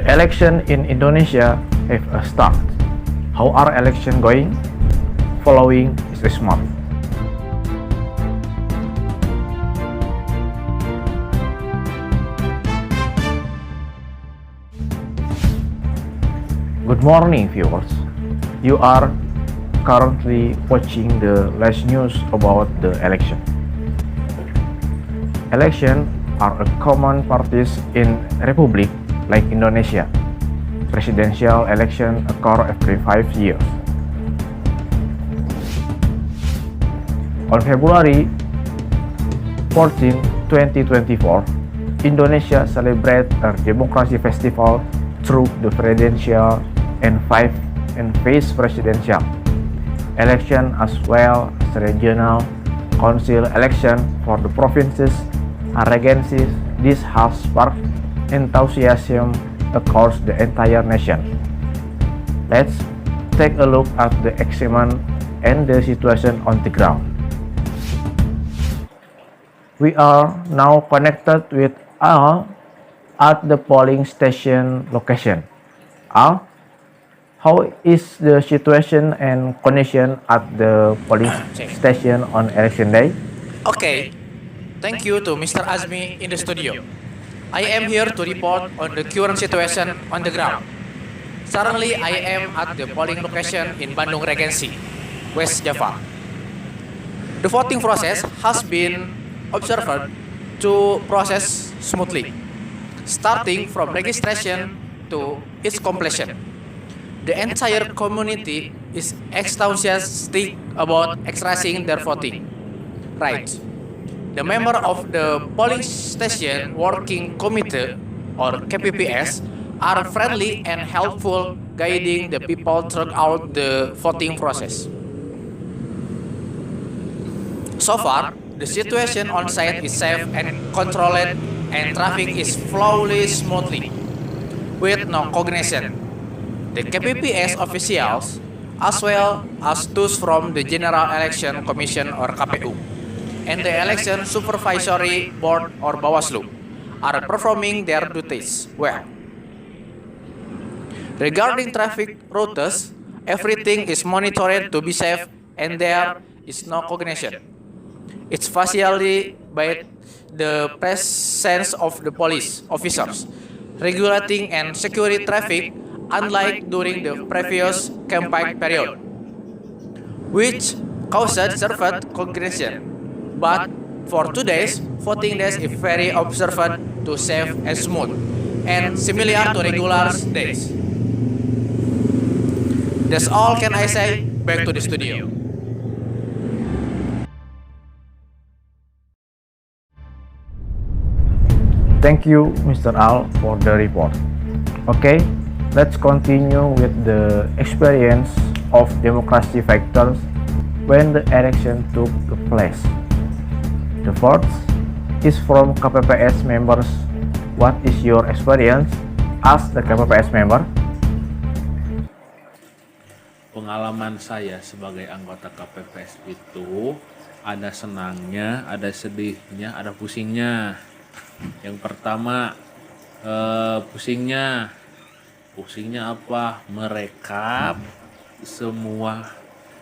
The election in Indonesia have a start. How are election going? Following is smart. Good morning, viewers. You are currently watching the latest news about the election. Election are a common practice in republic like Indonesia. Presidential election occur every 5 years. On February 14, 2024, Indonesia celebrates a democracy festival through the presidential and vice presidential election as well as regional council election for the provinces and regencies. This has sparked enthusiasm across the entire nation. Let's take a look at the excitement and the situation on the ground. We are now connected with Al at the polling station location. Al, how is the situation and condition at the polling station on election day? Okay, thank you to Mr. Azmi in the studio. I am here to report on the current situation on the ground. Currently, I am at the polling location in Bandung Regency, West Java. The voting process has been observed to process smoothly, starting from registration to its completion. The entire community is enthusiastic about exercising their voting rights. The member of the polling station working committee or KPPS are friendly and helpful, guiding the people throughout the voting process. So far, the situation on site is safe and controlled, and traffic is flowing smoothly with no cognition. The KPPS officials, as well as those from the General Election Commission or KPU, and the Election Supervisory Board or Bawaslu, are performing their duties well. Regarding traffic routes, everything is monitored to be safe and there is no cognition. It's facilitated by the presence of the police officers regulating and securing traffic, unlike during the previous campaign period, which caused served congression. But for today's voting days is very observant to safe and smooth, and similar to regular days. That's all can I say. Back to the studio. Thank you, Mr. Al, for the report. Okay, let's continue with the experience of democracy factors when the election took place. The first is from KPPS members. What is your experience as the KPPS member? Pengalaman saya sebagai anggota KPPS itu ada senangnya, ada sedihnya, ada pusingnya. Yang pertama pusingnya apa? Merekap semua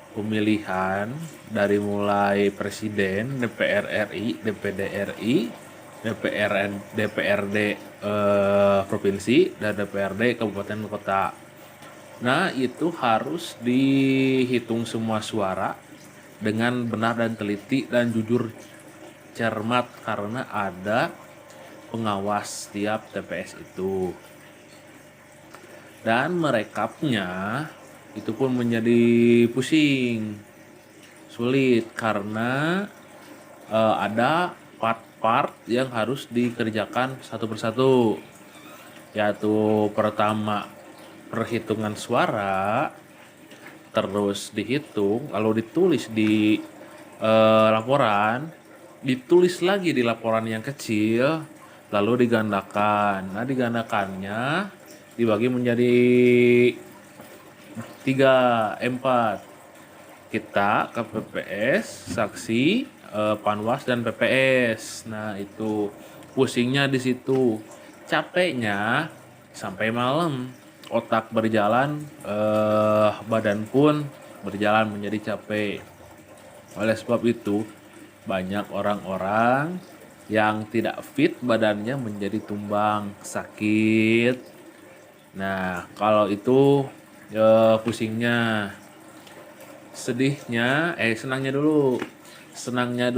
pemilihan dari mulai presiden, DPR RI, DPD RI, DPRD provinsi dan DPRD kabupaten kota. Nah, itu harus dihitung semua suara dengan benar dan teliti dan jujur cermat karena ada pengawas setiap TPS itu. Dan merekapnya itu pun menjadi pusing, sulit karena ada part-part yang harus dikerjakan satu persatu, yaitu pertama perhitungan suara, terus dihitung, lalu ditulis di laporan, ditulis lagi di laporan yang kecil, lalu digandakan. Nah, digandakannya dibagi menjadi 4. Kita KPPS, saksi, Panwas dan PPS. Nah, itu pusingnya di situ. Capeknya sampai malam. Otak berjalan, badan pun berjalan menjadi capek. Oleh sebab itu, banyak orang-orang yang tidak fit badannya menjadi tumbang, sakit. Nah, kalau itu pusingnya, senangnya dulu. Senangnya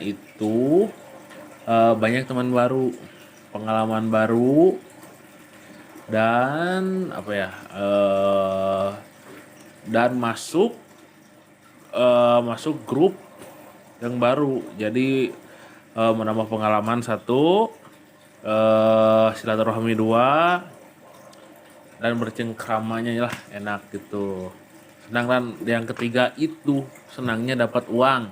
itu banyak teman baru, pengalaman baru, dan dan masuk grup yang baru. Jadi menambah pengalaman satu, silaturahmi dua, dan bercengkramanya lah enak gitu. Sedangkan yang ketiga itu senangnya dapat uang.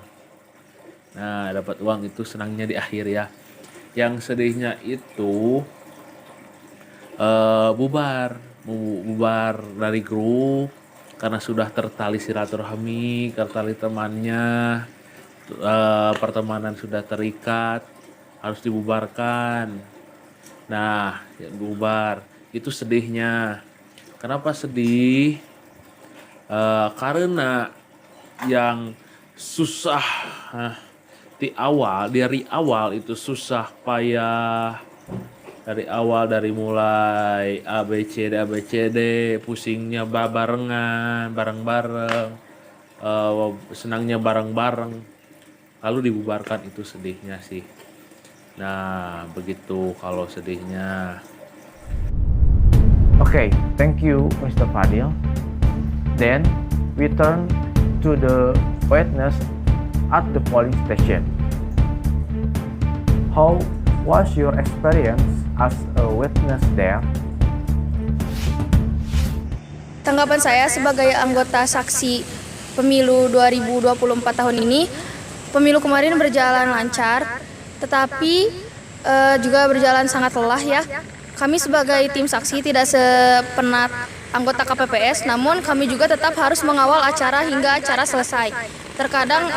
Nah, dapat uang itu senangnya di akhir ya. Yang sedihnya itu bubar dari grup karena sudah tertali silaturahmi, tertali temannya, pertemanan sudah terikat, harus dibubarkan. Nah, ya bubar itu sedihnya. Kenapa sedih? Karena yang susah dari awal itu susah payah. Dari mulai ABCD, pusingnya bareng-bareng, senangnya bareng-bareng, lalu dibubarkan, itu sedihnya sih. Nah, begitu kalau sedihnya. Okay, thank you, Mr. Fadil. Then we turn to the witness at the polling station. How was your experience as a witness there? Tanggapan saya sebagai anggota saksi pemilu 2024 tahun ini, pemilu kemarin berjalan lancar, tetapi juga berjalan sangat lelah ya. Kami sebagai tim saksi tidak sepenat anggota KPPS, namun kami juga tetap harus mengawal acara hingga acara selesai. Terkadang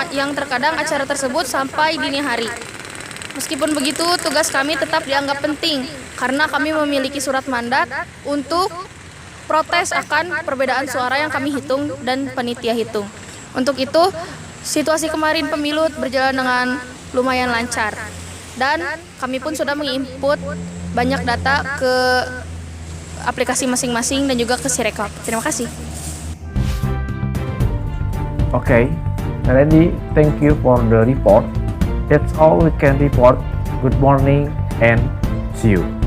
acara tersebut sampai dini hari. Meskipun begitu, tugas kami tetap dianggap penting karena kami memiliki surat mandat untuk protes akan perbedaan suara yang kami hitung dan panitia hitung. Untuk itu, situasi kemarin pemilu berjalan dengan lumayan lancar. Dan kami pun sudah menginput banyak data ke aplikasi masing-masing dan juga ke Sirekap. Terima kasih. Okay, Randy, thank you for the report. That's all we can report. Good morning and see you.